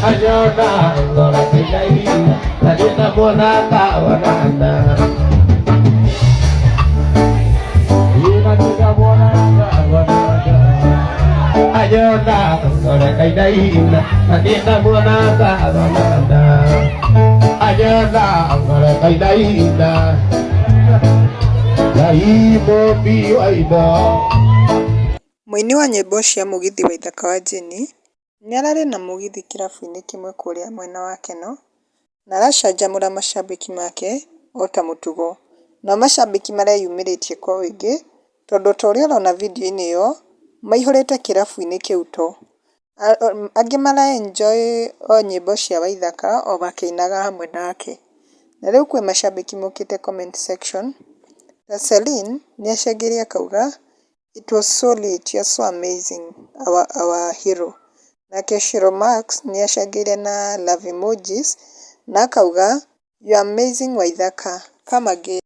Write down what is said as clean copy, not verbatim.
Ayona ngora kidai nadita bona tawaranda ina kita bona tawaranda ayona ngora kidai nadita bona tawaranda ayona ngora kidai Laimo bi waida. Mũini wa nyĩmbo cia mũgithi Waithaka wa Jeni nĩararĩ na mũgithi kĩrabu-inĩ kĩmwe kũrĩa mwena wa Kenol na aracanjamũra macambĩki make ota mũtugo. Nao macambĩki mareyumĩrĩtie kwa ũingĩ tondũ ta ũrĩa ũrona video-inĩ ĩyo maihũrĩte kĩrabu-inĩ kĩu to. Angĩ mara enjoy o nyĩmbo cia Waithaka o makĩinaga hamwe nake. Na rĩu kwĩ macambĩki mokĩte comment section ta Celine nĩacangĩre akauga it was so lit, you're so amazing our hero. Nake Shiro Max nĩacangĩire na love emojis na akauga you're amazing Waithaka, come again.